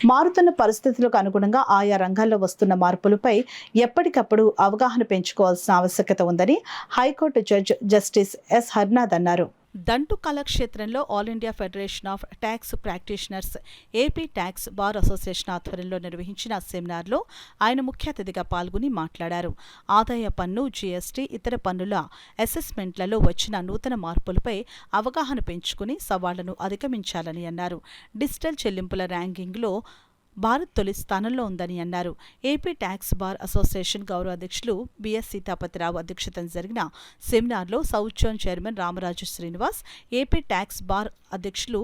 మారుతున్న పరిస్థితులకు అనుగుణంగా ఆయా రంగాల్లో వస్తున్న మార్పులపై ఎప్పటికప్పుడు అవగాహన పెంచుకోవాల్సిన ఆవశ్యకత ఉందని high court judge justice S Harnath అన్నారు. దంటు కళాక్షేత్రంలో all India federation of tax practitioners AP tax bar association ఆధ్వర్యంలో నిర్వహించిన సెమినార్లో ఆయన ముఖ్య అతిథిగా పాల్గొని మాట్లాడారు. ఆదాయ పన్ను, జీఎస్టీ, ఇతర పన్నుల అసెస్మెంట్లలో వచ్చిన నూతన మార్పులపై అవగాహన పెంచుకుని సవాళ్లను అధిగమించాలని అన్నారు. డిజిటల్ చెల్లింపుల ర్యాంకింగ్లో భారత్ తొలి స్థానంలో ఉందని అన్నారు. ఏపీ ట్యాక్స్ బార్ అసోసియేషన్ గౌరవ అధ్యక్షులు బిఎస్ సీతాపతిరావు అధ్యక్షతన జరిగిన సెమినార్లో south zone chairman Ramaraju Srinivas, AP tax bar అధ్యక్షులు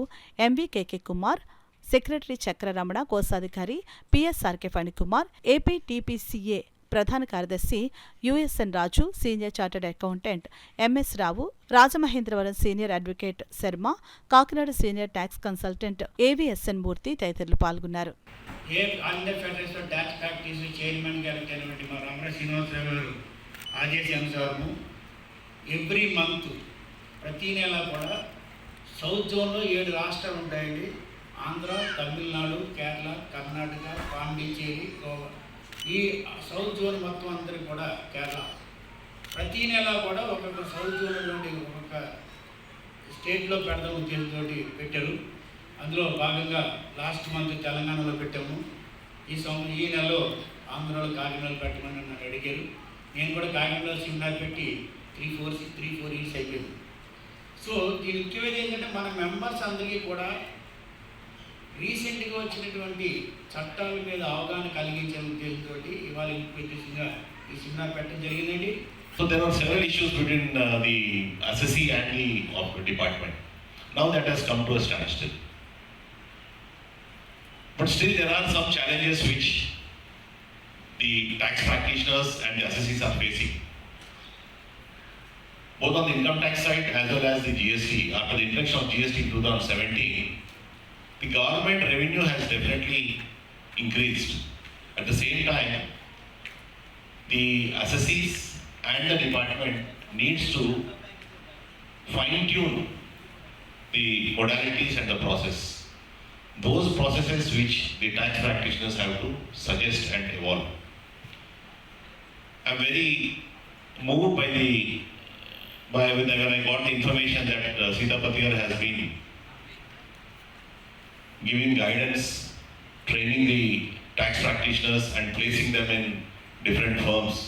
ఎంవికేకే కుమార్, సెక్రటరీ చక్రరమణ, కోశాధికారి పిఎస్ఆర్కే ఫణికుమార్, ఏపీ టీపీసీఏ ప్రధాన కార్యదర్శి USN Raju, senior chartered accountant MS Rao, Rajamahendravaram senior advocate Sharma, Kakinada senior tax consultant AVSN Murthy తదితరులు పాల్గొన్నారు. All India federation of tax practice chairman గారు మా రామరాజు శ్రీనివాసరావు గారు ఆదేశానుసారము ఎవ్రీ మంత్ ప్రతి నెల కూడా సౌత్ జోన్లో 7 రాష్ట్రాలు ఉంటాయండి. ఆంధ్ర, తమిళనాడు, కేరళ, కర్ణాటక, పాండిచ్చేరి, గోవా. ఈ సౌత్ జోన్ మొత్తం అందరికి కూడా కేరళ ప్రతి నెల కూడా ఒక్కొక్క సౌత్ జోన్ నుండి ఒక్కొక్క స్టేట్లో పెడదాం ఉద్దేశంతో పెట్టారు. అందులో భాగంగా లాస్ట్ మంత్ తెలంగాణలో పెట్టాము. ఈ నెలలో ఆంధ్రాలో కాకినాడలో పెట్టమని నన్ను అడిగారు. నేను కూడా కాకినాడలో సెమినార్ పెట్టి 3-4 ఇయర్స్ అయిపోయింది. సో దీని ముఖ్యమైనది ఏంటంటే మన మెంబర్స్ అందరికీ కూడా రీసెంట్గా వచ్చినటువంటి చట్టాల మీద అవగాహన కలిగించే ఉద్దేశంతో ఇవాళ ఇంప్లిమెంటేషన్గా ఈ సెమినార్ పెట్టడం జరిగిందండి. So there are several issues between the assessee and the department. Now that has come to a standstill. But still there are some challenges which the tax practitioners and the assessees are facing. Both on the income tax side as well as the GST. After the introduction of GST in 2017, the government revenue has definitely increased. At the same time, the assessees and the department needs to fine-tune the modalities and the process. Those processes which the tax practitioners have to suggest and evolve. I'm very moved when I got the information that Sitapati has been giving guidance, training the tax practitioners and placing them in different firms.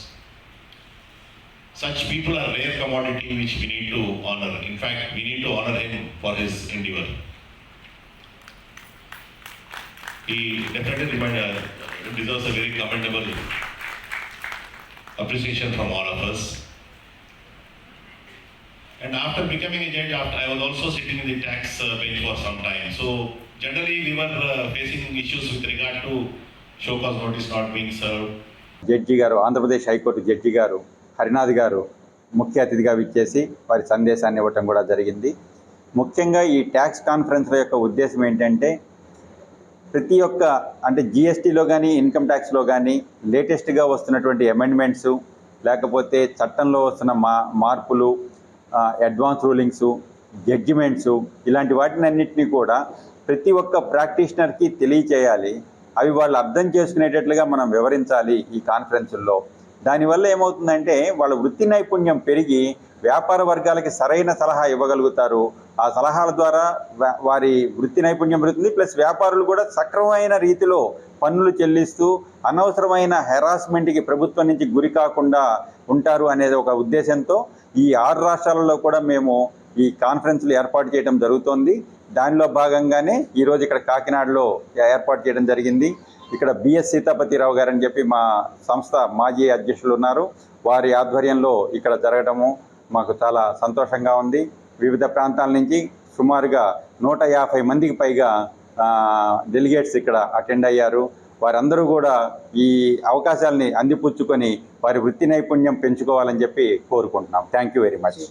Such people are rare commodity which we need to honor. In fact, we need to honor him for his endeavor. He definitely deserves a very commendable appreciation from all of us. And after becoming a judge, I was also sitting in the tax bench for some time. So generally we were facing issues with regard to show cause notice not being served. Judge గారు, Andhra Pradesh high court judge గారు హరినాథ్ గారు ముఖ్య అతిథిగా విచ్చేసి వారి సందేశాన్ని ఇవ్వటం కూడా జరిగింది. ముఖ్యంగా ఈ ట్యాక్స్ కాన్ఫరెన్స్ల యొక్క ఉద్దేశం ఏంటంటే ప్రతి ఒక్క అంటే జిఎస్టీలో కానీ ఇన్కమ్ ట్యాక్స్లో కానీ లేటెస్ట్గా వస్తున్నటువంటి అమెండ్మెంట్సు, లేకపోతే చట్టంలో వస్తున్న మార్పులు, అడ్వాన్స్ రూలింగ్సు, జడ్జిమెంట్సు, ఇలాంటి వాటిని అన్నింటినీ కూడా ప్రతి ఒక్క ప్రాక్టీషనర్కి తెలియచేయాలి. అవి వాళ్ళు అర్థం చేసుకునేటట్లుగా మనం వివరించాలి ఈ కాన్ఫరెన్సుల్లో. దానివల్ల ఏమవుతుందంటే వాళ్ళ వృత్తి నైపుణ్యం పెరిగి వ్యాపార వర్గాలకి సరైన సలహా ఇవ్వగలుగుతారు. ఆ సలహాల ద్వారా వారి వృత్తి నైపుణ్యం పెరుగుతుంది. ప్లస్ వ్యాపారులు కూడా సక్రమమైన రీతిలో పన్నులు చెల్లిస్తూ అనవసరమైన హెరాస్మెంట్కి ప్రభుత్వం నుంచి గురి కాకుండా ఉంటారు అనేది ఒక ఉద్దేశంతో ఈ 6 రాష్ట్రాలలో కూడా మేము ఈ కాన్ఫరెన్స్లు ఏర్పాటు చేయడం జరుగుతోంది. దానిలో భాగంగానే ఈరోజు ఇక్కడ కాకినాడలో ఏర్పాటు చేయడం జరిగింది. ఇక్కడ బిఎస్ సీతాపతిరావు గారు అని చెప్పి మా సంస్థ మాజీ అధ్యక్షులు ఉన్నారు. వారి ఆధ్వర్యంలో ఇక్కడ జరగడము మాకు చాలా సంతోషంగా ఉంది. వివిధ ప్రాంతాల నుంచి సుమారుగా 150 మందికి పైగా డెలిగేట్స్ ఇక్కడ అటెండ్ అయ్యారు. వారందరూ కూడా ఈ అవకాశాలని అందిపుచ్చుకొని వారి వృత్తి నైపుణ్యం పెంచుకోవాలని చెప్పి కోరుకుంటున్నాం. Thank you very much.